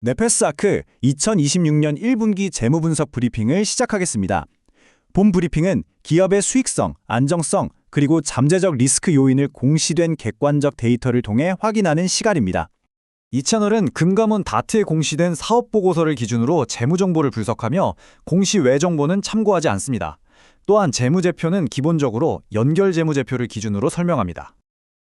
네페스아크 2026년 1분기 재무분석 브리핑을 시작하겠습니다. 본 브리핑은 기업의 수익성, 안정성, 그리고 잠재적 리스크 요인을 공시된 객관적 데이터를 통해 확인하는 시간입니다. 이 채널은 금감원 다트에 공시된 사업보고서를 기준으로 재무정보를 분석하며 공시 외 정보는 참고하지 않습니다. 또한 재무제표는 기본적으로 연결재무제표를 기준으로 설명합니다.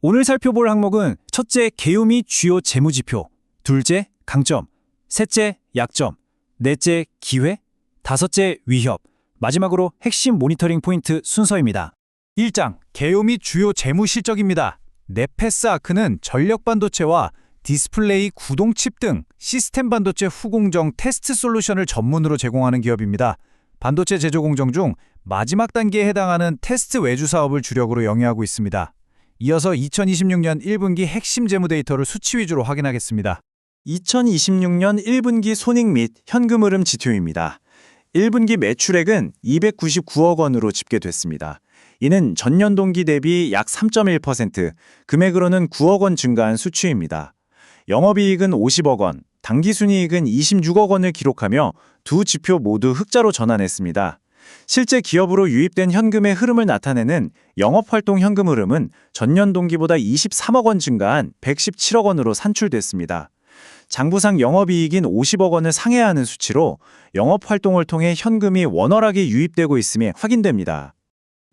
오늘 살펴볼 항목은 첫째, 개요 및 주요 재무지표, 둘째, 강점, 셋째, 약점, 넷째, 기회, 다섯째, 위협, 마지막으로 핵심 모니터링 포인트 순서입니다. 1장, 개요 및 주요 재무 실적입니다. 네페스아크는 전력반도체와 디스플레이 구동칩 등 시스템 반도체 후공정 테스트 솔루션을 전문으로 제공하는 기업입니다. 반도체 제조 공정 중 마지막 단계에 해당하는 테스트 외주 사업을 주력으로 영위하고 있습니다. 이어서 2026년 1분기 핵심 재무 데이터를 수치 위주로 확인하겠습니다. 2026년 1분기 손익 및 현금 흐름 지표입니다. 1분기 매출액은 299억 원으로 집계됐습니다. 이는 전년 동기 대비 약 3.1%, 금액으로는 9억 원 증가한 수치입니다. 영업이익은 50억 원, 당기순이익은 26억 원을 기록하며 두 지표 모두 흑자로 전환했습니다. 실제 기업으로 유입된 현금의 흐름을 나타내는 영업활동 현금 흐름은 전년 동기보다 23억 원 증가한 117억 원으로 산출됐습니다. 장부상 영업이익인 50억 원을 상회하는 수치로 영업활동을 통해 현금이 원활하게 유입되고 있음이 확인됩니다.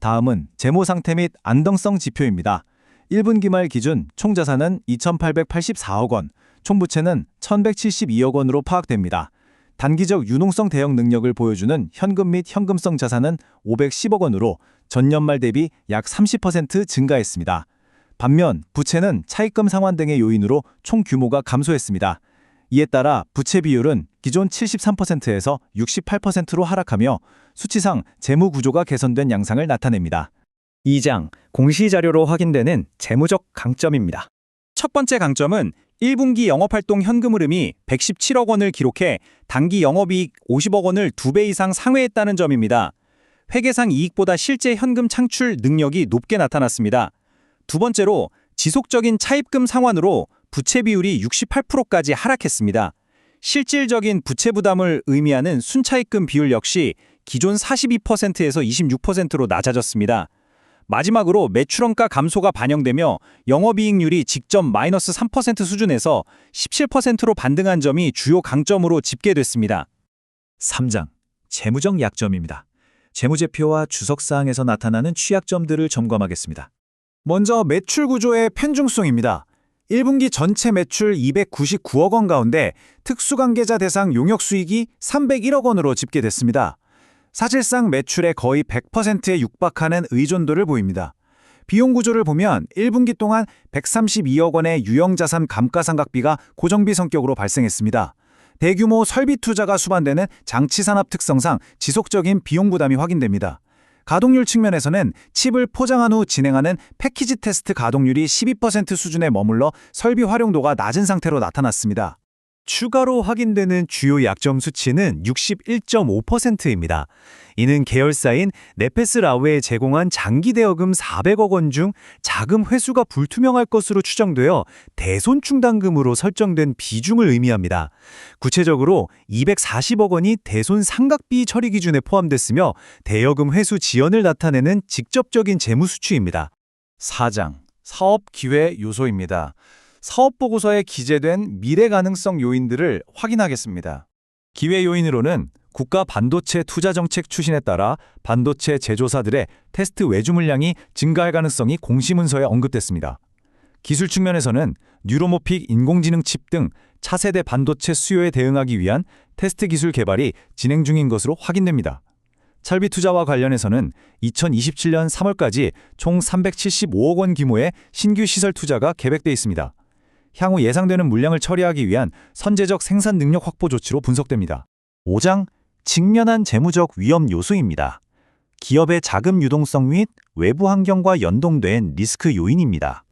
다음은 재무상태 및 안정성 지표입니다. 1분기 말 기준 총자산은 2,884억 원, 총부채는 1,172억 원으로 파악됩니다. 단기적 유동성 대응 능력을 보여주는 현금 및 현금성 자산은 510억 원으로 전년 말 대비 약 30% 증가했습니다. 반면 부채는 차입금 상환 등의 요인으로 총 규모가 감소했습니다. 이에 따라 부채 비율은 기존 73%에서 68%로 하락하며 수치상 재무 구조가 개선된 양상을 나타냅니다. 2장, 공시자료로 확인되는 재무적 강점입니다. 첫 번째 강점은 1분기 영업활동 현금 흐름이 117억 원을 기록해 단기 영업이익 50억 원을 2배 이상 상회했다는 점입니다. 회계상 이익보다 실제 현금 창출 능력이 높게 나타났습니다. 두 번째로 지속적인 차입금 상환으로 부채 비율이 68%까지 하락했습니다. 실질적인 부채 부담을 의미하는 순차입금 비율 역시 기존 42%에서 26%로 낮아졌습니다. 마지막으로 매출원가 감소가 반영되며 영업이익률이 직접 마이너스 3% 수준에서 17%로 반등한 점이 주요 강점으로 집계됐습니다. 3장, 재무적 약점입니다. 재무제표와 주석사항에서 나타나는 취약점들을 점검하겠습니다. 먼저 매출 구조의 편중성입니다. 1분기 전체 매출 299억 원 가운데 특수관계자 대상 용역수익이 301억 원으로 집계됐습니다. 사실상 매출의 거의 100%에 육박하는 의존도를 보입니다. 비용 구조를 보면 1분기 동안 132억 원의 유형자산 감가상각비가 고정비 성격으로 발생했습니다. 대규모 설비 투자가 수반되는 장치산업 특성상 지속적인 비용 부담이 확인됩니다. 가동률 측면에서는 칩을 포장한 후 진행하는 패키지 테스트 가동률이 12% 수준에 머물러 설비 활용도가 낮은 상태로 나타났습니다. 추가로 확인되는 주요 약점 수치는 61.5%입니다. 이는 계열사인 네페스라우에 제공한 장기 대여금 400억 원 중 자금 회수가 불투명할 것으로 추정되어 대손 충당금으로 설정된 비중을 의미합니다. 구체적으로 240억 원이 대손 상각비 처리 기준에 포함됐으며 대여금 회수 지연을 나타내는 직접적인 재무 수치입니다. 4장, 사업 기회 요소입니다. 사업보고서에 기재된 미래 가능성 요인들을 확인하겠습니다. 기회 요인으로는 국가 반도체 투자 정책 추진에 따라 반도체 제조사들의 테스트 외주 물량이 증가할 가능성이 공시문서에 언급됐습니다. 기술 측면에서는 뉴로모픽 인공지능 칩 등 차세대 반도체 수요에 대응하기 위한 테스트 기술 개발이 진행 중인 것으로 확인됩니다. 설비 투자와 관련해서는 2027년 3월까지 총 375억 원 규모의 신규 시설 투자가 계획돼 있습니다. 향후 예상되는 물량을 처리하기 위한 선제적 생산 능력 확보 조치로 분석됩니다. 5장, 직면한 재무적 위험 요소입니다. 기업의 자금 유동성 및 외부 환경과 연동된 리스크 요인입니다.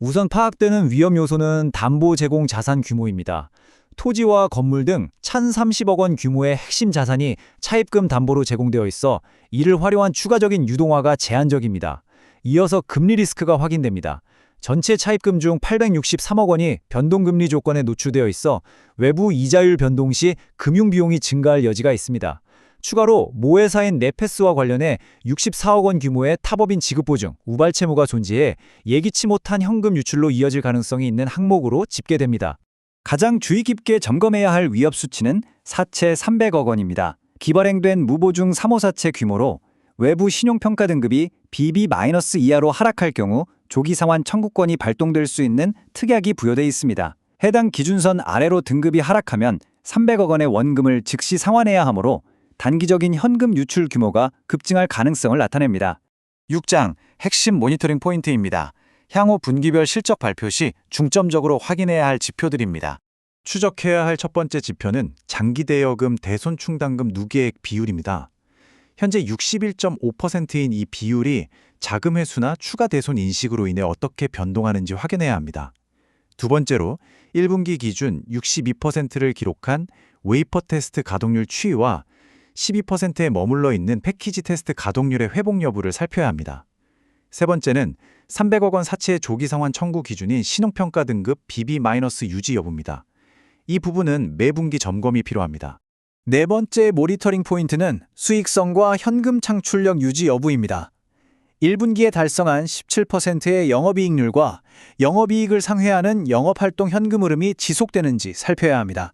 우선 파악되는 위험 요소는 담보 제공 자산 규모입니다. 토지와 건물 등 1,030억 원 규모의 핵심 자산이 차입금 담보로 제공되어 있어 이를 활용한 추가적인 유동화가 제한적입니다. 이어서 금리 리스크가 확인됩니다. 전체 차입금 중 863억 원이 변동금리 조건에 노출되어 있어 외부 이자율 변동 시 금융비용이 증가할 여지가 있습니다. 추가로 모회사인 네페스와 관련해 64억 원 규모의 타법인 지급보증, 우발채무가 존재해 예기치 못한 현금 유출로 이어질 가능성이 있는 항목으로 집계됩니다. 가장 주의 깊게 점검해야 할 위협 수치는 사채 300억 원입니다. 기발행된 무보증 3호 사채 규모로 외부 신용평가 등급이 BB- 이하로 하락할 경우 조기 상환 청구권이 발동될 수 있는 특약이 부여돼 있습니다. 해당 기준선 아래로 등급이 하락하면 300억 원의 원금을 즉시 상환해야 하므로 단기적인 현금 유출 규모가 급증할 가능성을 나타냅니다. 6장 핵심 모니터링 포인트입니다. 향후 분기별 실적 발표 시 중점적으로 확인해야 할 지표들입니다. 추적해야 할 첫 번째 지표는 장기대여금 대손충당금 누계액 비율입니다. 현재 61.5%인 이 비율이 자금 회수나 추가 대손 인식으로 인해 어떻게 변동하는지 확인해야 합니다. 두 번째로 1분기 기준 62%를 기록한 웨이퍼 테스트 가동률 추이와 12%에 머물러 있는 패키지 테스트 가동률의 회복 여부를 살펴야 합니다. 세 번째는 300억 원 사채의 조기 상환 청구 기준인 신용평가 등급 BB- 유지 여부입니다. 이 부분은 매분기 점검이 필요합니다. 네 번째 모니터링 포인트는 수익성과 현금 창출력 유지 여부입니다. 1분기에 달성한 17%의 영업이익률과 영업이익을 상회하는 영업활동 현금 흐름이 지속되는지 살펴야 합니다.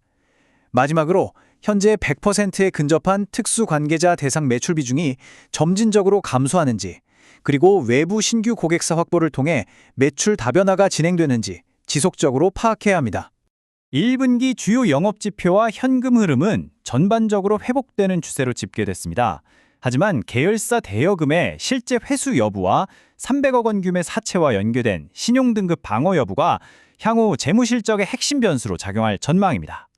마지막으로 현재 100%에 근접한 특수관계자 대상 매출 비중이 점진적으로 감소하는지, 그리고 외부 신규 고객사 확보를 통해 매출 다변화가 진행되는지 지속적으로 파악해야 합니다. 1분기 주요 영업지표와 현금 흐름은 전반적으로 회복되는 추세로 집계됐습니다. 하지만 계열사 대여금의 실제 회수 여부와 300억 원 규모의 사채와 연계된 신용등급 방어 여부가 향후 재무실적의 핵심 변수로 작용할 전망입니다.